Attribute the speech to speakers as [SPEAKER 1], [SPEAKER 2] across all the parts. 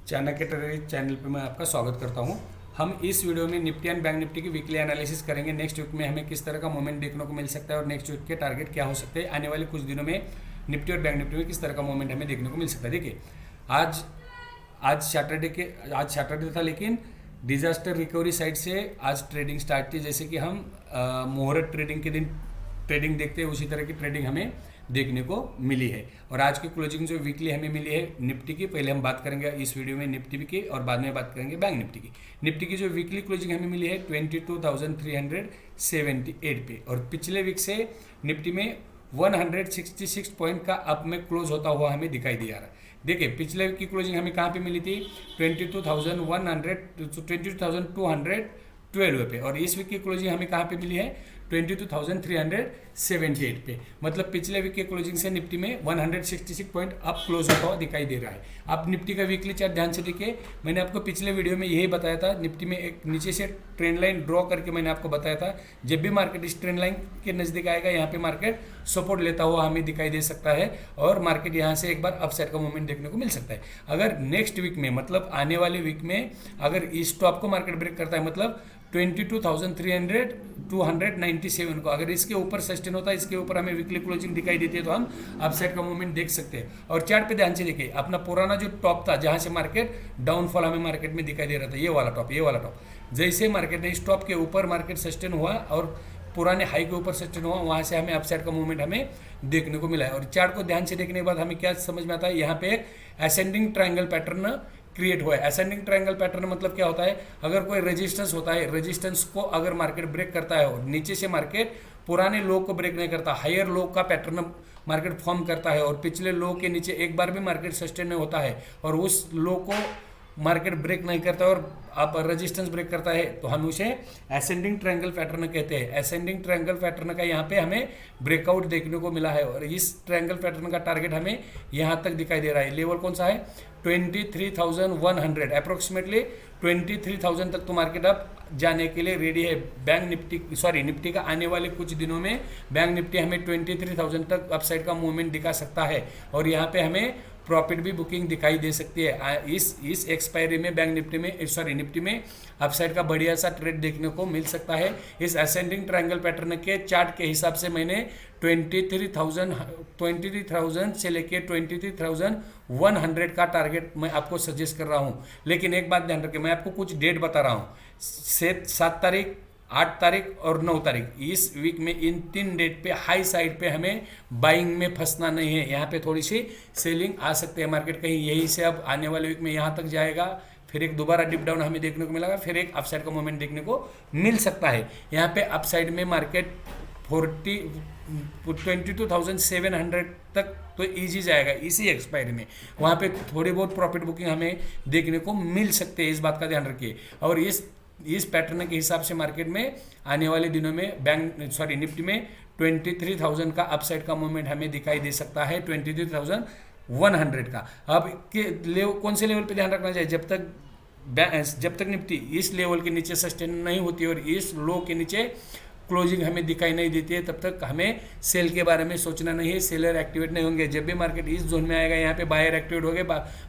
[SPEAKER 1] Chanakya trader channel पे मैं आपका स्वागत करता हूं। हम इस वीडियो में निफ्टी एंड बैंक निफ्टी की वीकली एनालिसिस करेंगे। नेक्स्ट वीक में हमें किस तरह का मूवमेंट देखने को मिल सकता है और नेक्स्ट वीक के टारगेट क्या हो सकते हैं। आने वाले कुछ दिनों में निफ्टी और बैंक निफ्टी में किस तरह का मूवमेंट हमें देखने को मिल सकता है। देखिए, आज आज सैटरडे था, लेकिन डिजास्टर रिकवरी साइड से आज ट्रेडिंग स्टार्ट थी। जैसे कि हम मुहूर्त ट्रेडिंग के दिन ट्रेडिंग देखते हैं, उसी तरह की ट्रेडिंग हमें देखने को मिली है। और आज की क्लोजिंग जो वीकली हमें मिली है निफ्टी की, पहले हम बात करेंगे इस वीडियो में निफ्टी की और बाद में बात करेंगे बैंक निफ्टी की। निफ्टी की जो वीकली क्लोजिंग हमें मिली है 22,378 पे, और पिछले वीक से निफ्टी में 166 पॉइंट का अप में क्लोज होता हुआ हमें दिखाई दिया रहा है। देखिए, पिछले वीक की क्लोजिंग हमें कहाँ पे मिली थी 22,212 पे, और इस वीक की क्लोजिंग हमें कहाँ पे मिली है 22,378 पे। मतलब पिछले वीक के क्लोजिंग से निफ्टी में 166 पॉइंट अप क्लोज होता हुआ दिखाई दे रहा है। आप निफ्टी का वीकली चार्ट ध्यान से देखिए। मैंने आपको पिछले वीडियो में यही बताया था, निफ्टी में एक नीचे से ट्रेंड लाइन ड्रॉ करके मैंने आपको बताया था, जब भी मार्केट इस ट्रेंड लाइन के नजदीक आएगा यहाँ पे मार्केट सपोर्ट लेता हुआ हमें दिखाई दे सकता है और मार्केट यहाँ से एक बार अपसाइड का मूवमेंट देखने को मिल सकता है। अगर नेक्स्ट वीक में, मतलब आने वाले वीक में अगर इस टॉप को मार्केट ब्रेक करता है, मतलब 22,297 को अगर इसके ऊपर सस्टेन होता है, इसके ऊपर हमें वीकली क्लोजिंग दिखाई देती है, तो हम अपसाइड का मूवमेंट देख सकते हैं। और चार्ट पे ध्यान से देखिए, अपना पुराना जो टॉप था जहां से मार्केट डाउनफॉल हमें मार्केट में दिखाई दे रहा था, ये वाला टॉप जैसे मार्केट ने इस टॉप के ऊपर मार्केट सस्टेन हुआ और पुराने हाई के ऊपर सस्टेन हुआ, वहां से हमें अपसाइड का मूवमेंट हमें देखने को मिला है। और चार्ट को ध्यान से देखने के बाद हमें क्या समझ में आता है, यहाँ पे एक असेंडिंग ट्रायंगल पैटर्न क्रिएट हुआ है। असेंडिंग ट्रायंगल पैटर्न मतलब क्या होता है, अगर कोई रेजिस्टेंस होता है, रेजिस्टेंस को अगर मार्केट ब्रेक करता है और नीचे से मार्केट पुराने लो को ब्रेक नहीं करता, हायर लो का पैटर्न मार्केट फॉर्म करता है और पिछले लो के नीचे एक बार भी मार्केट सस्टेन नहीं होता है और उस लो को मार्केट ब्रेक नहीं करता और आप रेजिस्टेंस ब्रेक करता है, तो हम उसे असेंडिंग ट्रायंगल पैटर्न कहते हैं। असेंडिंग ट्रायंगल पैटर्न का यहाँ पे हमें ब्रेकआउट देखने को मिला है और इस ट्रायंगल पैटर्न का टारगेट हमें यहाँ तक दिखाई दे रहा है। लेवल कौन सा है 23,100, अप्रोक्सीमेटली 23,000 तक तो मार्केट अब जाने के लिए रेडी है। बैंक निफ्टी का आने वाले कुछ दिनों में बैंक निफ्टी हमें 23,000 तक अपसाइड का मूवमेंट दिखा सकता है और यहाँ पे हमें प्रॉफिट भी बुकिंग दिखाई दे सकती है। इस एक्सपायरी में बैंक निफ्टी में अपसाइड का बढ़िया सा ट्रेड देखने को मिल सकता है। इस असेंडिंग ट्रायंगल पैटर्न के चार्ट के हिसाब से मैंने 23,000 से लेके 23,100 का टारगेट मैं आपको सजेस्ट कर रहा हूँ। लेकिन एक बात ध्यान रखें, मैं आपको कुछ डेट बता रहा हूँ, 7 तारीख, 8 तारीख और 9 तारीख, इस वीक में इन 3 डेट पे हाई साइड पे हमें बाइंग में फंसना नहीं है। यहाँ पे थोड़ी सी सेलिंग आ सकती है, मार्केट कहीं यही से अब आने वाले वीक में यहाँ तक जाएगा, फिर एक दोबारा डिप डाउन हमें देखने को मिलेगा, फिर एक अपसाइड का मूवमेंट देखने को मिल सकता है। यहाँ पे अपसाइड में मार्केट 22,700 तक तो इजी जाएगा इसी एक्सपायरी में, वहाँ पे थोड़ी बहुत प्रॉफिट बुकिंग हमें देखने को मिल सकते हैं, इस बात का ध्यान रखिए। और इस पैटर्न के हिसाब से मार्केट में आने वाले दिनों में निफ्टी में 23,000 का अपसाइड का मूवमेंट हमें दिखाई दे सकता है, 23,100 का। अब कौन से लेवल पे ध्यान रखना चाहिए, जब तक निफ्टी इस लेवल के नीचे सस्टेन नहीं होती और इस लो के नीचे क्लोजिंग हमें दिखाई नहीं देती है, तब तक हमें सेल के बारे में सोचना नहीं है, सेलर एक्टिवेट नहीं होंगे। जब भी मार्केट इस जोन में आएगा, यहाँ पे बायर एक्टिवेट होंगे,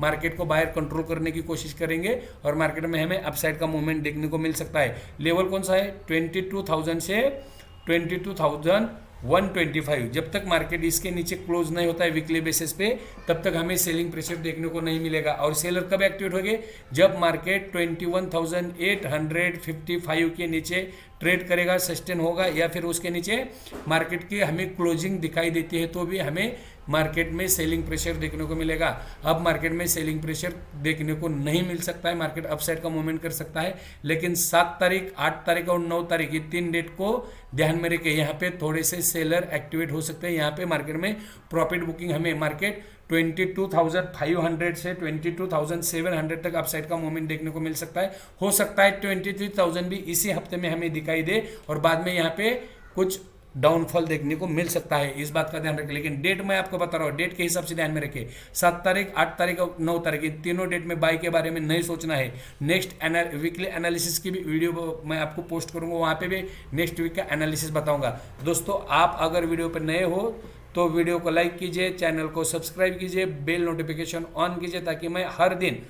[SPEAKER 1] मार्केट को बायर कंट्रोल करने की कोशिश करेंगे और मार्केट में हमें अपसाइड का मूवमेंट देखने को मिल सकता है। लेवल कौन सा है 22,000 से 22,125। जब तक मार्केट इसके नीचे क्लोज नहीं होता है वीकली बेसिस पे, तब तक हमें सेलिंग प्रेशर देखने को नहीं मिलेगा। और सेलर कब एक्टिवेट होंगे, जब मार्केट 21,855 के नीचे ट्रेड करेगा, सस्टेन होगा, या फिर उसके नीचे मार्केट की हमें क्लोजिंग दिखाई देती है, तो भी हमें मार्केट में सेलिंग प्रेशर देखने को मिलेगा। अब मार्केट में सेलिंग प्रेशर देखने को नहीं मिल सकता है, मार्केट अपसाइड का मूवमेंट कर सकता है। लेकिन 7 तारीख, 8 तारीख और 9 तारीख, ये 3 डेट को ध्यान में रखें, यहाँ पे थोड़े से सेलर एक्टिवेट हो सकते हैं। यहाँ पे मार्केट में प्रॉफिट बुकिंग हमें मार्केट 22,500 से 22,700 तक अपसाइड का मूवमेंट देखने को मिल सकता है। हो सकता है 23,000 भी इसी हफ्ते में हमें दिखाई दे और बाद में यहाँ पे कुछ डाउनफॉल देखने को मिल सकता है, इस बात का ध्यान रखें। लेकिन डेट मैं आपको बता रहा हूँ, डेट के हिसाब से ध्यान में रखें। 7 तारीख, 8 तारीख और 9 तारीख, ये तीनों डेट में बाई के बारे में नहीं सोचना है। नेक्स्ट वीकली एनालिसिस की भी वीडियो मैं आपको पोस्ट करूंगा, वहाँ पे भी नेक्स्ट वीक का एनालिसिस बताऊंगा। दोस्तों, आप अगर वीडियो पर नए हो तो वीडियो को लाइक कीजिए, चैनल को सब्सक्राइब कीजिए, बेल नोटिफिकेशन ऑन कीजिए, ताकि मैं हर दिन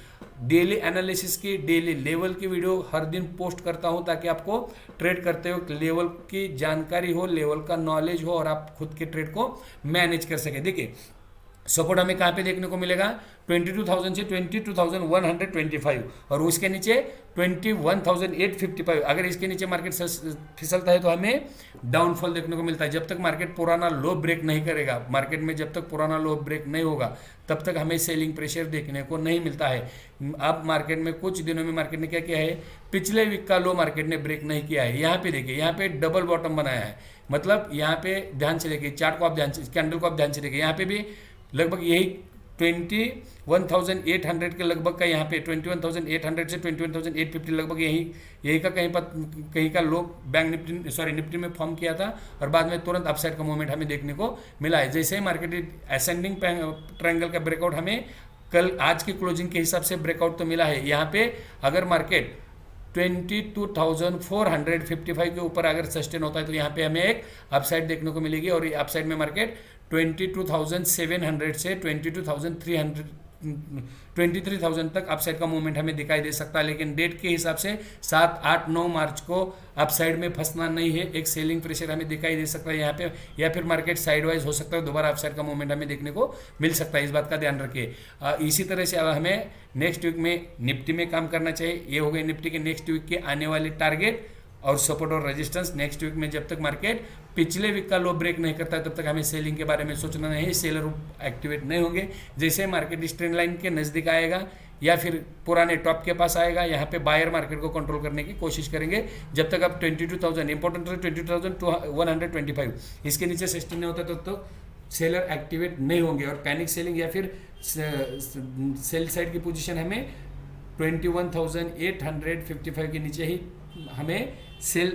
[SPEAKER 1] डेली एनालिसिस की, डेली लेवल की वीडियो हर दिन पोस्ट करता हूं ताकि आपको ट्रेड करते हो लेवल की जानकारी हो, लेवल का नॉलेज हो और आप खुद के ट्रेड को मैनेज कर सके। देखिए सपोर्ट हमें कहाँ पे देखने को मिलेगा, 22,000 से 22,125 और उसके नीचे 21,855। अगर इसके नीचे मार्केट फिसलता है तो हमें डाउनफॉल देखने को मिलता है। जब तक मार्केट पुराना लो ब्रेक नहीं करेगा, मार्केट में जब तक पुराना लो ब्रेक नहीं होगा तब तक हमें सेलिंग प्रेशर देखने को नहीं मिलता है। अब मार्केट में कुछ दिनों में मार्केट ने क्या किया है, पिछले वीक का लो मार्केट ने ब्रेक नहीं किया है। यहाँ पे देखिए, यहाँ पे डबल बॉटम बनाया है, मतलब यहाँ पे ध्यान से देखिए, चार्ट को आप ध्यान से, कैंडल को आप ध्यान से देखिए, यहाँ पे भी लगभग यही 21,800 के लगभग का, यहाँ पे 21,800 से 21,850 लगभग यही का कहीं का लो बैंक निफ्टी, सॉरी निफ्टी में फॉर्म किया था और बाद में तुरंत अपसाइड का मूवमेंट हमें देखने को मिला है। जैसे ही मार्केट असेंडिंग ट्रायंगल का ब्रेकआउट हमें कल आज की क्लोजिंग के हिसाब से ब्रेकआउट तो मिला है। यहाँ पे अगर मार्केट 22,455 के ऊपर अगर सस्टेन होता है तो यहाँ पे हमें एक अपसाइड देखने को मिलेगी और ये अपसाइड में मार्केट 22,700 से 23,000 तक अपसाइड का मूवमेंट हमें दिखाई दे सकता है। लेकिन डेट के हिसाब से 7, 8, 9 मार्च को अपसाइड में फंसना नहीं है। एक सेलिंग प्रेशर हमें दिखाई दे सकता है यहाँ पे, या फिर मार्केट साइडवाइज हो सकता है, दोबारा अपसाइड का मूवमेंट हमें देखने को मिल सकता है। इस बात का ध्यान रखिए। इसी तरह से हमें नेक्स्ट वीक में निफ्टी में काम करना चाहिए। ये हो गए निफ्टी के नेक्स्ट वीक के आने वाले टारगेट और सपोर्ट और रेजिस्टेंस। नेक्स्ट वीक में जब तक मार्केट पिछले वीक का लो ब्रेक नहीं करता है तब तक हमें सेलिंग के बारे में सोचना नहीं है, सेलर एक्टिवेट नहीं होंगे। जैसे मार्केट इस ट्रेंड लाइन के नज़दीक आएगा या फिर पुराने टॉप के पास आएगा, यहाँ पे बायर मार्केट को कंट्रोल करने की कोशिश करेंगे। जब तक आप 22,000 इंपॉर्टेंट 22,125 इसके नीचे सस्टेन नहीं होता तब तो सेलर एक्टिवेट नहीं होंगे और पैनिक सेलिंग या फिर सेल साइड की पोजीशन हमें 21,855 के नीचे ही हमें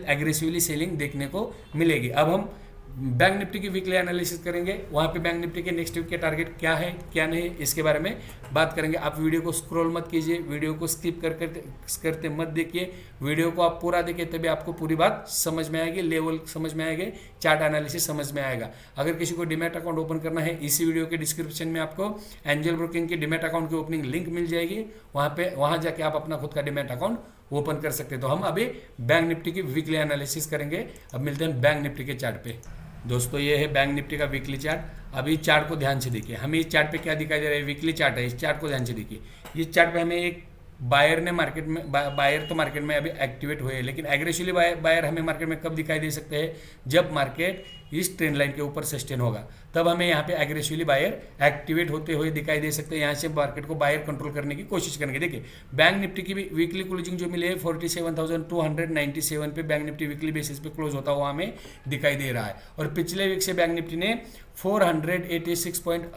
[SPEAKER 1] एग्रेसिवली सेलिंग देखने को मिलेगी। अब हम बैंक निफ्टी की वीकली एनालिसिस करेंगे, वहाँ पे बैंक निफ्टी के नेक्स्ट वीक के टारगेट क्या है क्या नहीं इसके बारे में बात करेंगे। आप वीडियो को स्क्रॉल मत कीजिए, वीडियो को स्किप करते मत देखिए, वीडियो को आप पूरा देखिए तभी आपको पूरी बात समझ में आएगी, लेवल समझ में आएंगे, चार्ट एनालिसिस समझ में आएगा। अगर किसी को डीमैट अकाउंट ओपन करना है, इसी वीडियो के डिस्क्रिप्शन में आपको एंजल ब्रोकिंग की डीमैट अकाउंट की ओपनिंग लिंक मिल जाएगी, वहाँ जाके आप अपना खुद का डीमैट अकाउंट ओपन कर सकते हैं। तो हम अभी बैंक निफ्टी की वीकली एनालिसिस करेंगे। अब मिलते हैं बैंक निफ्टी के चार्ट पे। दोस्तों ये है बैंक निफ्टी का वीकली चार्ट। अभी चार्ट को ध्यान से देखिए, हमें इस चार्ट पे क्या दिखाई दे रहा है, वीकली चार्ट है, इस चार्ट को ध्यान से देखिए। इस चार्ट पे हमें एक बायर ने मार्केट में, बायर तो मार्केट में अभी एक्टिवेट हुए हैं, लेकिन एग्रेसिवली बायर हमें मार्केट में कब दिखाई दे सकते हैं, जब मार्केट इस ट्रेंड लाइन के ऊपर सस्टेन होगा तब हमें यहाँ पे एग्रेसिवली बायर एक्टिवेट होते हुए दिखाई दे सकते हैं। यहाँ से मार्केट को बायर कंट्रोल करने की कोशिश करेंगे। देखिए बैंक निफ्टी की भी वीकली क्लोजिंग जो मिली है 47,297 पे बैंक निफ्टी वीकली बेसिस पे क्लोज होता हुआ हमें दिखाई दे रहा है और पिछले वीक से बैंक निफ्टी ने 486 पॉइंट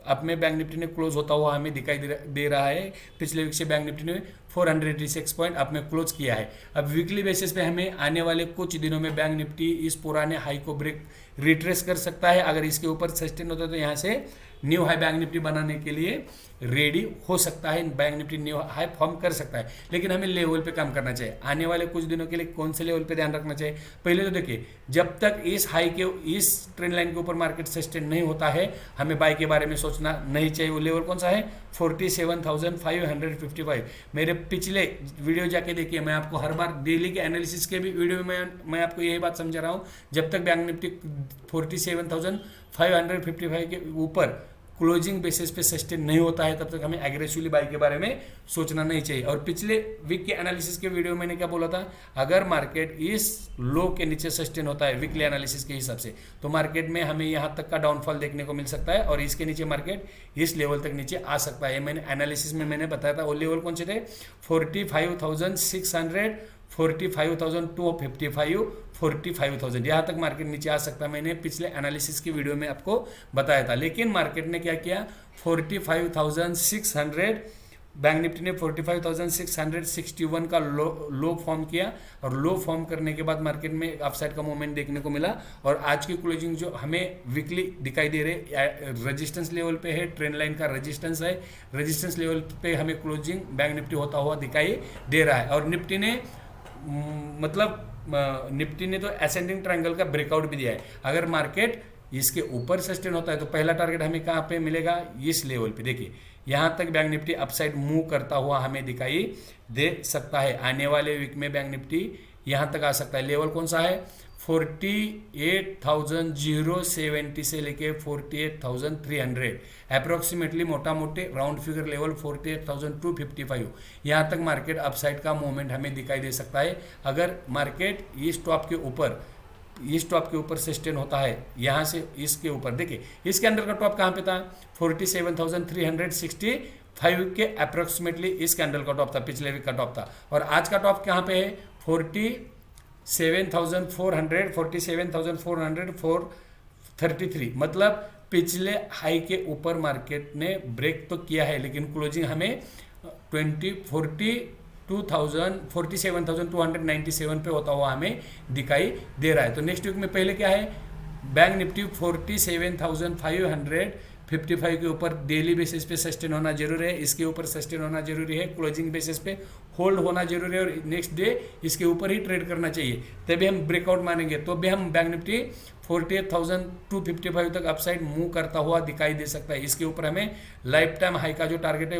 [SPEAKER 1] अप में बैंक निफ्टी ने क्लोज होता हुआ हमें दिखाई दे रहा है। पिछले वीक से बैंक निफ्टी ने 486 पॉइंट अप में क्लोज किया है। अब वीकली बेसिस पे हमें आने वाले कुछ दिनों में बैंक निफ्टी इस पुराने हाई को ब्रेक रिट्रेस कर सकता है। अगर इसके ऊपर सस्टेन होता है तो यहाँ से न्यू हाई बैंक निफ्टी बनाने के लिए रेडी हो सकता है, bank Nifty new high form कर सकता है। लेकिन हमें लेवल पे काम करना चाहिए। आने वाले कुछ दिनों के लिए कौन से लेवल पे ध्यान रखना चाहिए, पहले तो देखिए जब तक इस हाई के, इस ट्रेंड लाइन के ऊपर मार्केट सस्टेन नहीं होता है हमें बाय के बारे में सोचना नहीं चाहिए। वो लेवल कौन सा है, 47,555। मेरे पिछले वीडियो जाके देखिए, मैं आपको हर बार डेली के एनालिसिस के भी वीडियो में मैं आपको यही बात समझा रहा हूँ। जब तक बैंक निफ्टी 47,555 के ऊपर क्लोजिंग बेसिस पे सस्टेन नहीं होता है तब तक हमें एग्रेसिवली बाय के बारे में सोचना नहीं चाहिए। और पिछले वीक के एनालिसिस के वीडियो में मैंने क्या बोला था, अगर मार्केट इस लो के नीचे सस्टेन होता है वीकली एनालिसिस के हिसाब से तो मार्केट में हमें यहाँ तक का डाउनफॉल देखने को मिल सकता है और इसके नीचे मार्केट इस लेवल तक नीचे आ सकता है। मैंने एनालिसिस में मैंने बताया था वो लेवल कौन से थे, 45,600, 45,255, 45,000 यहाँ तक मार्केट नीचे आ सकता है। मैंने पिछले एनालिसिस की वीडियो में आपको बताया था। लेकिन मार्केट ने क्या किया, 45,600, बैंक निफ्टी ने 45,661 का लो फॉर्म किया और लो फॉर्म करने के बाद मार्केट में अपसाइड का मूवमेंट देखने को मिला। और आज की क्लोजिंग जो हमें वीकली दिखाई दे रहे रेजिस्टेंस लेवल पे है, ट्रेंड लाइन का रेजिस्टेंस है, रेजिस्टेंस लेवल पे हमें क्लोजिंग बैंक निफ्टी होता हुआ दिखाई दे रहा है। और निफ्टी ने निफ्टी ने तो असेंडिंग ट्रायंगल का ब्रेकआउट भी दिया है। अगर मार्केट इसके ऊपर सस्टेन होता है तो पहला टारगेट हमें कहाँ पे मिलेगा, इस लेवल पे। देखिए यहाँ तक बैंक निफ्टी अपसाइड मूव करता हुआ हमें दिखाई दे सकता है। आने वाले वीक में बैंक निफ्टी यहाँ तक आ सकता है। लेवल कौन सा है, 48,070 से लेके 48,300 अप्रोक्सीमेटली, मोटा मोटे राउंड फिगर लेवल 48,255, यहाँ तक मार्केट अपसाइड का मूवमेंट हमें दिखाई दे सकता है। अगर मार्केट इस टॉप के ऊपर सस्टेन होता है, यहाँ से इसके ऊपर, देखिए इसके अंदर का टॉप कहाँ पे था, 47,365 के अप्रोक्सीमेटली इस कैंडल का टॉप था, पिछले वीक का टॉप था। और आज का टॉप कहाँ पे है, 47,433, मतलब पिछले हाई के ऊपर मार्केट ने ब्रेक तो किया है, लेकिन क्लोजिंग हमें 47,297 पे होता हुआ हमें दिखाई दे रहा है। तो नेक्स्ट वीक में पहले क्या है, बैंक निफ्टी 47,555 के ऊपर डेली बेसिस पे सस्टेन होना जरूरी है, इसके ऊपर सस्टेन होना जरूरी है, क्लोजिंग बेसिस पे होल्ड होना जरूरी है, और नेक्स्ट डे इसके ऊपर ही ट्रेड करना चाहिए, तभी हम ब्रेकआउट मानेंगे। तो भी हम बैंक निफ्टी 48,255 तक अपसाइड मूव करता हुआ दिखाई दे सकता है। इसके ऊपर हमें लाइफ टाइम हाई का जो टारगेट है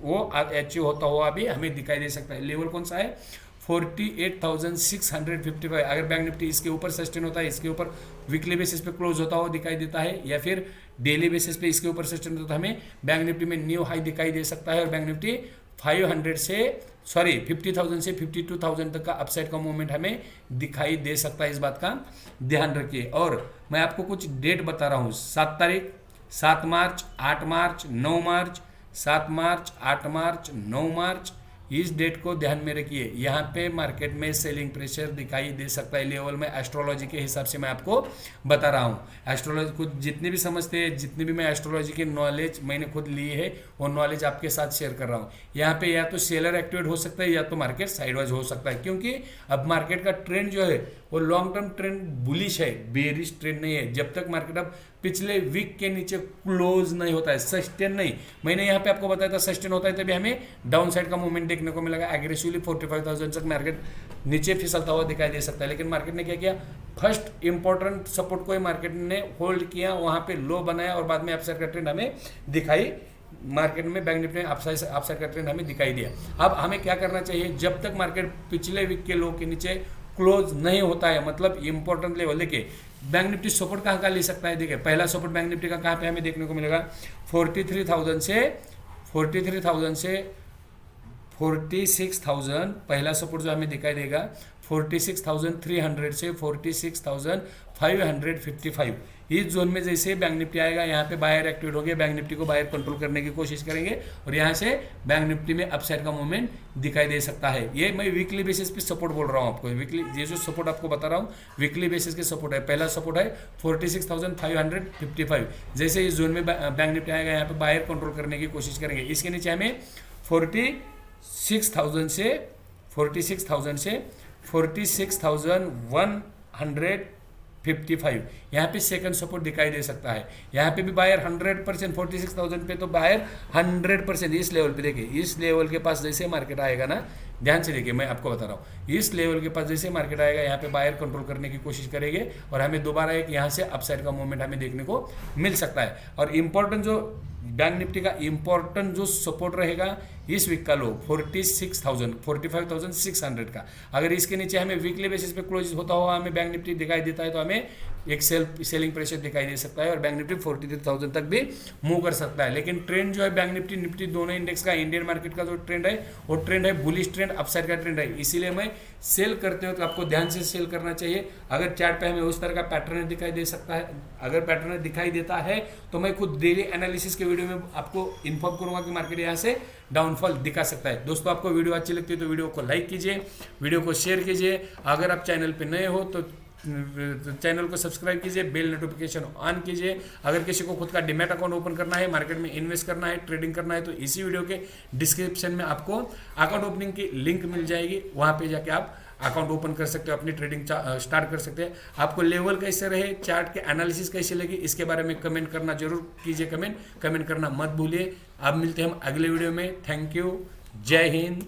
[SPEAKER 1] वो अचीव होता हुआ भी हमें दिखाई दे सकता है। लेवल कौन सा है, 48,655। अगर बैंक निफ्टी इसके ऊपर सस्टेन होता है, इसके ऊपर वीकली बेसिस पे क्लोज होता हुआ दिखाई देता है, या फिर डेली बेसिस पे इसके ऊपर सस्टेन होता है, हमें बैंक निफ्टी में न्यू हाई दिखाई दे सकता है। और बैंक निफ्टी 50,000 से 52,000 तक का अपसाइड का मूवमेंट हमें दिखाई दे सकता है। इस बात का ध्यान रखिए। और मैं आपको कुछ डेट बता रहा हूँ, 7 तारीख, 7 मार्च, 8 मार्च, 9 मार्च, 7 मार्च, 8 मार्च, 9 मार्च, इस डेट को ध्यान में रखिए। यहाँ पे मार्केट में सेलिंग प्रेशर दिखाई दे सकता है। लेवल में एस्ट्रोलॉजी के हिसाब से मैं आपको बता रहा हूँ। एस्ट्रोलॉजी को जितने भी समझते हैं, जितनी भी मैं एस्ट्रोलॉजी की नॉलेज मैंने खुद ली है, वो नॉलेज आपके साथ शेयर कर रहा हूँ। यहाँ पे या तो सेलर एक्टिवेट हो सकता है, या तो मार्केट साइडवाइज हो सकता है, क्योंकि अब मार्केट का ट्रेंड जो है वो लॉन्ग टर्म ट्रेंड बुलिश है, बेरिश ट्रेंड नहीं है। जब तक मार्केट अब पिछले वीक के नीचे क्लोज नहीं होता है, सस्टेन नहीं, मैंने यहाँ पे आपको बताया था सस्टेन होता है तभी हमें डाउन साइड का मूवमेंट देखने को मिलेगा। एग्रेसिवली 45,000 तक मार्केट नीचे फिसलता हुआ दिखाई दे सकता है। लेकिन मार्केट ने क्या किया, फर्स्ट इंपॉर्टेंट सपोर्ट को मार्केट ने होल्ड किया, वहां पे लो बनाया, और बाद में अपसाइड का ट्रेंड हमें दिखाई, मार्केट में बैंक निफ्टी में अपसाइड का ट्रेंड हमें दिखाई दिया। अब हमें क्या करना चाहिए, जब तक मार्केट पिछले वीक के लो के नीचे क्लोज नहीं होता है, मतलब इंपॉर्टेंट लेवल, देखिए बैंक निफ्टी सपोर्ट कहाँ का ले सकता है। देखिए पहला सपोर्ट बैंक निफ्टी का कहाँ पे हमें देखने को मिलेगा, 43,000 से 46,000 पहला सपोर्ट जो हमें दिखाई देगा, 46,300 से 46,555, इस जोन में जैसे बैंक निफ्टी आएगा, यहाँ पे बायर एक्टिवेट हो गया, बैंक निफ्टी को बायर कंट्रोल करने की कोशिश करेंगे, और यहाँ से बैंक निफ्टी में अपसाइड का मूवमेंट दिखाई दे सकता है। ये मैं वीकली बेसिस पे सपोर्ट बोल रहा हूँ आपको, वीकली ये जो सपोर्ट आपको बता रहा हूँ वीकली बेसिस के सपोर्ट है। पहला सपोर्ट है 46,555, जैसे इस जोन में बैंक निफ्टी आएगा, यहाँ पे बायर कंट्रोल करने की कोशिश करेंगे। इसके नीचे हमें 46,000 से 46,155, यहाँ पे सेकंड सपोर्ट दिखाई दे सकता है। यहाँ पे भी बायर 100%, 46,000 पे तो बायर 100% इस लेवल पे। देखिए इस लेवल के पास जैसे मार्केट आएगा ना, ध्यान से देखिए मैं आपको बता रहा हूँ, इस लेवल के पास जैसे मार्केट आएगा, यहाँ पे बायर कंट्रोल करने की कोशिश करेंगे, और हमें दोबारा एक यहाँ से अपसाइड का मूवमेंट हमें देखने को मिल सकता है। और इम्पोर्टेंट जो बैंक निफ्टी का इम्पोर्टेंट जो सपोर्ट रहेगा इस वीक का लो 45,600 का, अगर इसके नीचे हमें वीकली बेसिस पे क्लोज होता हुआ हमें बैंक निफ्टी दिखाई देता है, तो हमें एक सेलिंग प्रेशर दिखाई दे सकता है, और बैंक निफ्टी 43,000 तक भी मूव कर सकता है। लेकिन ट्रेंड जो है बैंक निफ्टी दोनों इंडेक्स का, इंडियन मार्केट का जो ट्रेंड है वो ट्रेंड है बुलिश ट्रेंड, अपसाइड का ट्रेंड है। इसीलिए मैं सेल करते हो तो आपको ध्यान से सेल करना चाहिए। अगर चार्ट पे हमें उस तरह का पैटर्न दिखाई दे सकता है, अगर पैटर्न दिखाई देता है तो मैं खुद डेली एनालिसिस के वीडियो में आपको इन्फॉर्म करूंगा कि मार्केट यहाँ से डाउनफॉल दिखा सकता है। दोस्तों आपको वीडियो अच्छी लगती है तो वीडियो को लाइक कीजिए, वीडियो को शेयर कीजिए। अगर आप चैनल पे नए हो तो चैनल को सब्सक्राइब कीजिए, बेल नोटिफिकेशन ऑन कीजिए। अगर किसी को खुद का डीमैट अकाउंट ओपन करना है, मार्केट में इन्वेस्ट करना है, ट्रेडिंग करना है, तो इसी वीडियो के डिस्क्रिप्शन में आपको अकाउंट ओपनिंग की लिंक मिल जाएगी, वहां पे जाके आप अकाउंट ओपन कर सकते हो, अपनी ट्रेडिंग स्टार्ट कर सकते हैं। आपको लेवल कैसे रहे, चार्ट के एनालिसिस कैसे लगी, इसके बारे में कमेंट करना जरूर कीजिए, कमेंट करना मत भूलिए। अब मिलते हैं हम अगले वीडियो में। थैंक यू, जय हिंद।